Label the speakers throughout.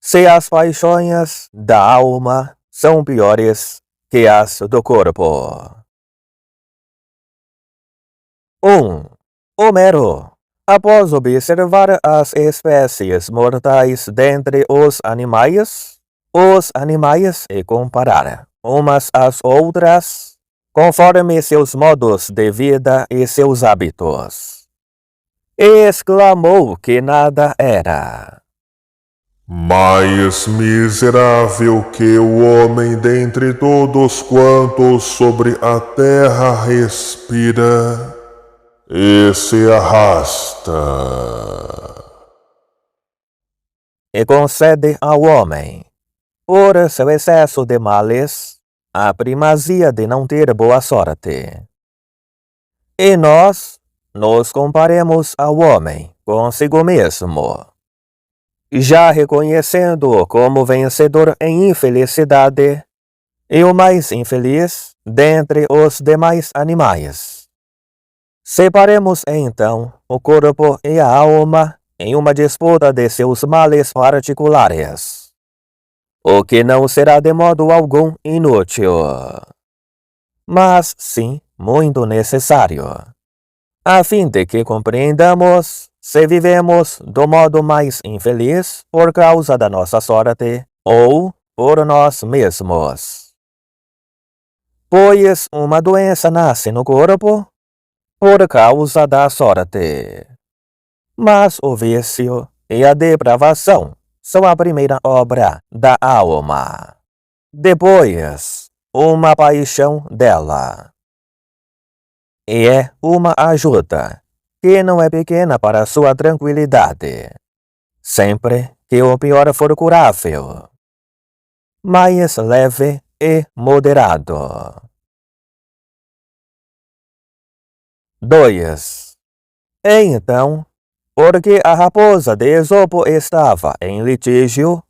Speaker 1: Se as paixões da alma são piores que as do corpo. 1. Homero, após observar as espécies mortais dentre os animais e comparar umas às outras, conforme seus modos de vida e seus hábitos, exclamou que nada era
Speaker 2: mais miserável que o homem dentre todos quantos sobre a terra respira e se arrasta,
Speaker 1: e concede ao homem, por seu excesso de males, a primazia de não ter boa sorte. E nós nos comparemos ao homem consigo mesmo, já reconhecendo-o como vencedor em infelicidade e o mais infeliz dentre os demais animais. Separemos então o corpo e a alma em uma disputa de seus males particulares, o que não será de modo algum inútil, mas sim muito necessário, a fim de que compreendamos se vivemos do modo mais infeliz por causa da nossa sorte ou por nós mesmos. Pois uma doença nasce no corpo por causa da sorte, mas o vício e a depravação são a primeira obra da alma. Depois, uma paixão dela. E é uma ajuda que não é pequena para sua tranquilidade, sempre que o pior for curável, mais leve e moderado. 2. Então, porque a raposa de Esopo estava em litígio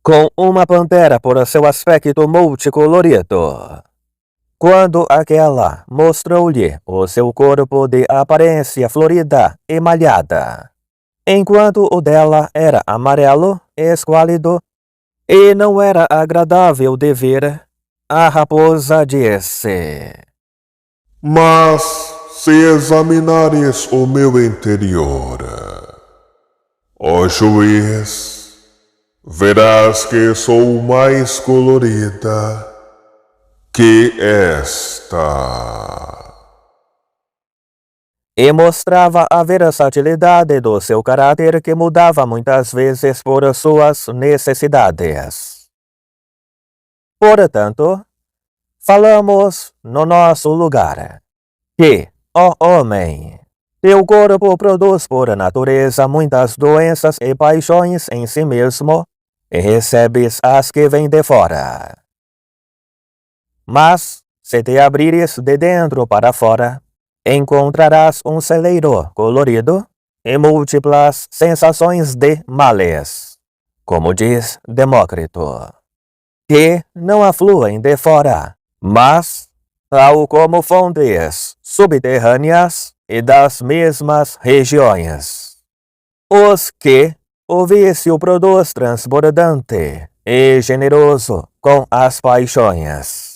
Speaker 1: com uma pantera por seu aspecto multicolorido, quando aquela mostrou-lhe o seu corpo de aparência florida e malhada, enquanto o dela era amarelo, esquálido, e não era agradável de ver, a raposa disse:
Speaker 2: mas se examinares o meu interior, ó juiz, verás que sou mais colorida que esta.
Speaker 1: E mostrava a versatilidade do seu caráter que mudava muitas vezes por suas necessidades. Portanto, falamos no nosso lugar que, ó homem, teu corpo produz por natureza muitas doenças e paixões em si mesmo, e recebes as que vêm de fora. Mas, se te abrires de dentro para fora, encontrarás um celeiro colorido e múltiplas sensações de males, como diz Demócrito, que não afluem de fora, mas, tal como fontes subterrâneas e das mesmas regiões, os que o vício produz transbordante e generoso com as paixões.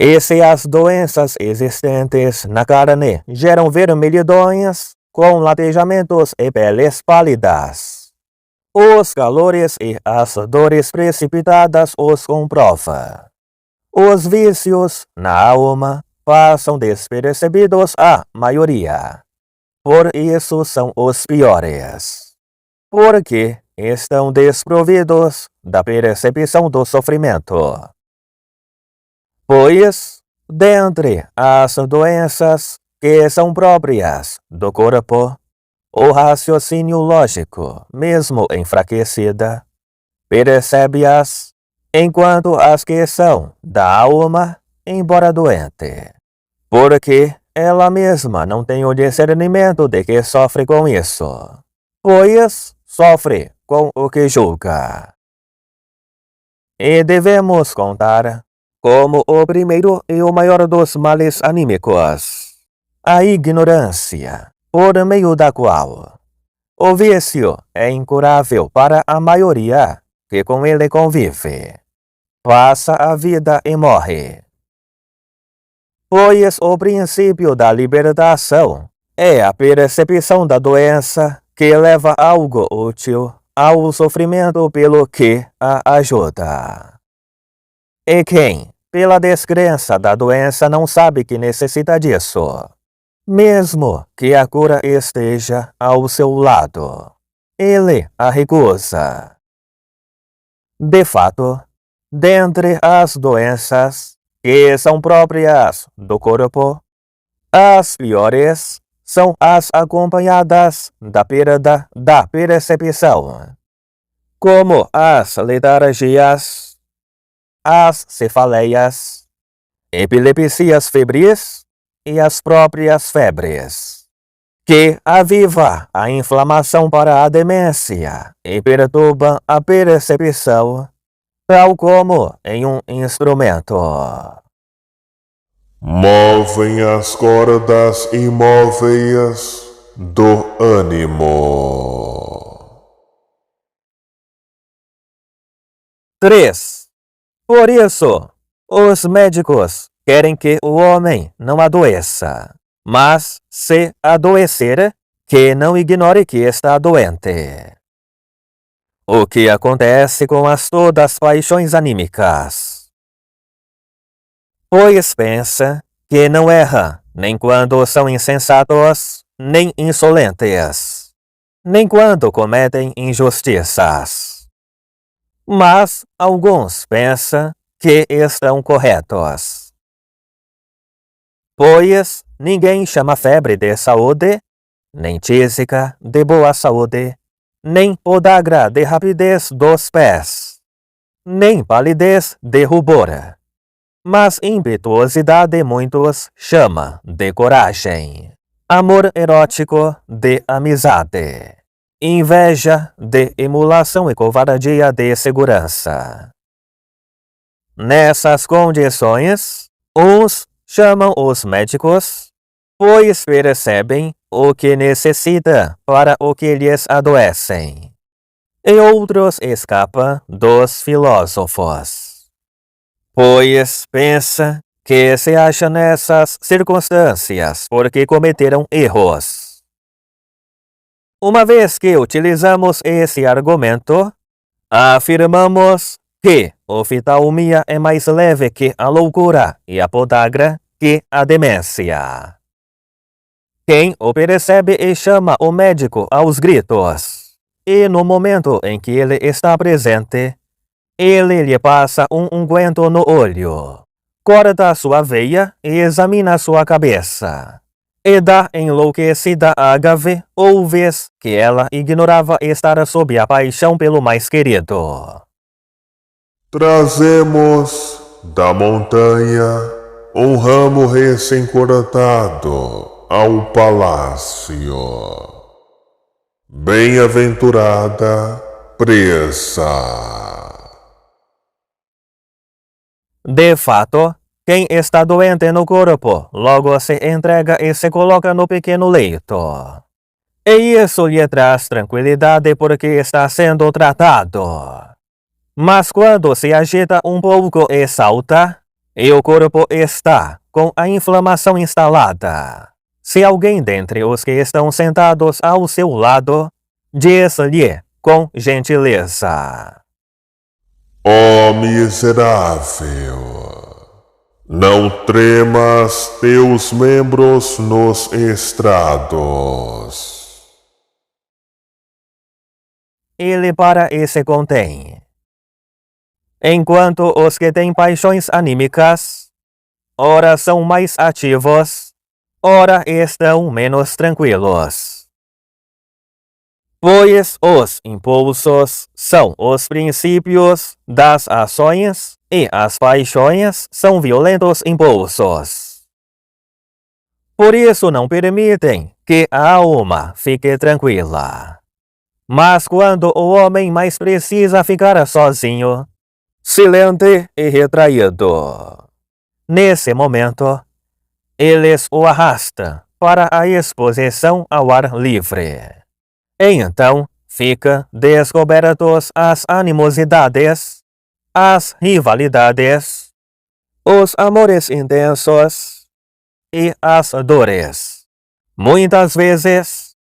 Speaker 1: E se as doenças existentes na carne geram vermelhidões com latejamentos e peles pálidas, os calores e as dores precipitadas os comprova. Os vícios na alma passam despercebidos à maioria. Por isso são os piores, porque estão desprovidos da percepção do sofrimento. Pois, dentre as doenças que são próprias do corpo, o raciocínio lógico, mesmo enfraquecida, percebe-as, enquanto as que são da alma, embora doente, porque ela mesma não tem o discernimento de que sofre com isso, pois sofre com o que julga. E devemos contar como o primeiro e o maior dos males anímicos, a ignorância, por meio da qual O vício é incurável para a maioria que com ele convive. Passa a vida e morre. Pois o princípio da libertação é a percepção da doença que leva algo útil ao sofrimento pelo que a ajuda. E quem, pela descrença da doença, não sabe que necessita disso, mesmo que a cura esteja ao seu lado, ele a recusa. De fato, dentre as doenças que são próprias do corpo, as piores são as acompanhadas da perda da percepção, como as letargias, as cefaleias, epilepsias febris e as próprias febres, que aviva a inflamação para a demência e perturba a percepção, tal como em um instrumento.
Speaker 2: Movem as cordas imóveis do ânimo.
Speaker 1: 3. Por isso, os médicos querem que o homem não adoeça, mas, se adoecer, que não ignore que está doente. O que acontece com as todas paixões anímicas? Pois pensa que não erra nem quando são insensatos, nem insolentes, nem quando cometem injustiças. Mas alguns pensam que estão corretos. Pois ninguém chama febre de saúde, nem tísica de boa saúde, nem podagra de rapidez dos pés, nem palidez de rubor. Mas impetuosidade muitos chama de coragem, amor erótico de amizade, inveja de emulação e covardia de segurança. Nessas condições, uns chamam os médicos, pois percebem o que necessita para o que lhes adoecem, e outros escapam dos filósofos, pois pensa que se acha nessas circunstâncias porque cometeram erros. Uma vez que utilizamos esse argumento, afirmamos que a oftalmia é mais leve que a loucura e a podagra que a demência. Quem o percebe e chama o médico aos gritos, e no momento em que ele está presente, ele lhe passa um unguento no olho, corta sua veia e examina sua cabeça, e da enlouquecida ágave ouves que ela ignorava estar sob a paixão pelo mais querido.
Speaker 2: Trazemos da montanha um ramo recém-cortado ao palácio. Bem-aventurada presa.
Speaker 1: De fato, quem está doente no corpo logo se entrega e se coloca no pequeno leito. E isso lhe traz tranquilidade porque está sendo tratado. Mas quando se agita um pouco e salta, e o corpo está com a inflamação instalada, se alguém dentre os que estão sentados ao seu lado diz-lhe com gentileza:
Speaker 2: Ó miserável, não tremas teus membros nos estrados.
Speaker 1: ele para e se contém. Enquanto os que têm paixões anímicas, ora são mais ativos, ora estão menos tranquilos. Pois os impulsos são os princípios das ações e as paixões são violentos impulsos. Por isso não permitem que a alma fique tranquila. Mas quando o homem mais precisa ficar sozinho, silente e retraído, nesse momento, eles o arrastam para a exposição ao ar livre, E então fica descobertos as animosidades, as rivalidades, os amores intensos e as dores. Muitas vezes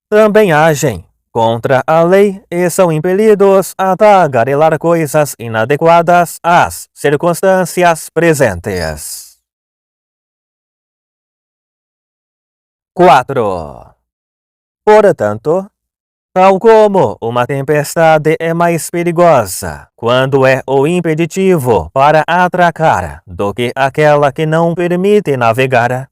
Speaker 1: também agem contra a lei e são impelidos a tagarelar coisas inadequadas às circunstâncias presentes. 4. Portanto, tal como uma tempestade é mais perigosa quando é o impeditivo para atracar do que aquela que não permite navegar,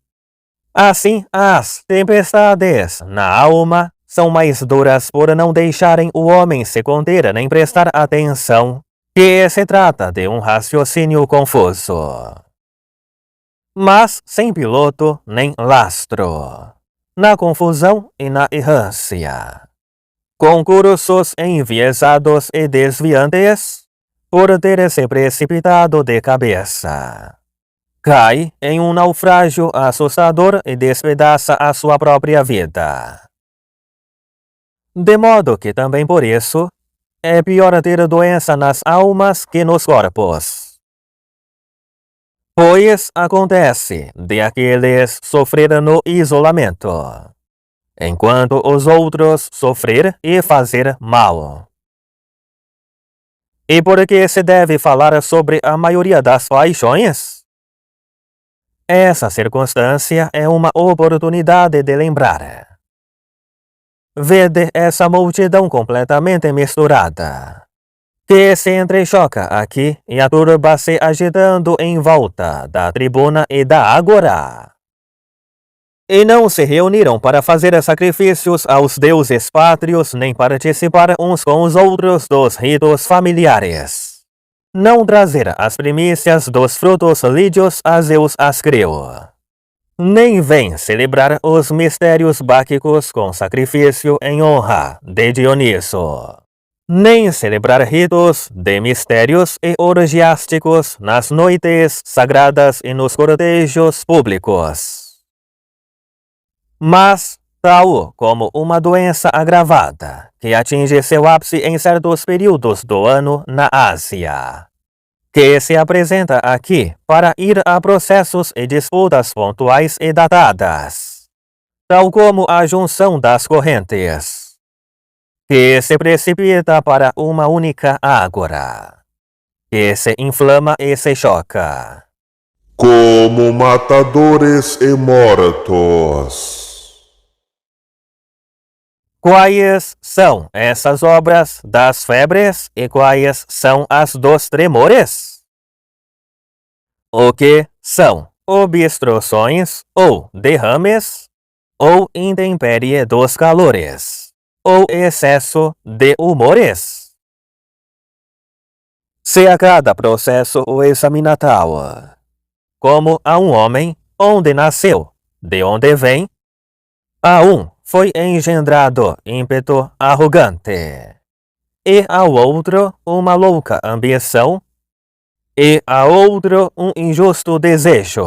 Speaker 1: assim as tempestades na alma são mais duras por não deixarem o homem se conter nem prestar atenção, que se trata de um raciocínio confuso, mas sem piloto nem lastro, na confusão e na errância, com cursos enviesados e desviantes, por ter se precipitado de cabeça. Cai em um naufrágio assustador e despedaça a sua própria vida. De modo que também por isso, é pior ter doença nas almas que nos corpos. Pois acontece de aqueles sofrer no isolamento, enquanto os outros sofrer e fazer mal. E por que se deve falar sobre a maioria das paixões? Essa circunstância é uma oportunidade de lembrar. Vede essa multidão completamente misturada, que se entrechoca aqui e a turba se agitando em volta da tribuna e da ágora. E não se reuniram para fazer sacrifícios aos deuses pátrios nem participar uns com os outros dos ritos familiares. Não trazer as primícias dos frutos lídios a Zeus Ascreu. Nem vem celebrar os mistérios báquicos com sacrifício em honra de Dioniso. Nem celebrar ritos de mistérios e orgiásticos nas noites sagradas e nos cortejos públicos. Mas, tal como uma doença agravada que atinge seu ápice em certos períodos do ano na Ásia, que se apresenta aqui para ir a processos e disputas pontuais e datadas, tal como a junção das correntes, que se precipita para uma única ágora, que se inflama e se choca,
Speaker 2: como matadores e mortos.
Speaker 1: Quais são essas obras das febres e quais são as dos tremores? O que são obstruções ou derrames, ou intempérie dos calores, ou excesso de humores? Se a cada processo o examina tal, como a um homem, onde nasceu, de onde vem, a um foi engendrado ímpeto arrogante, e ao outro uma louca ambição, e a outro um injusto desejo.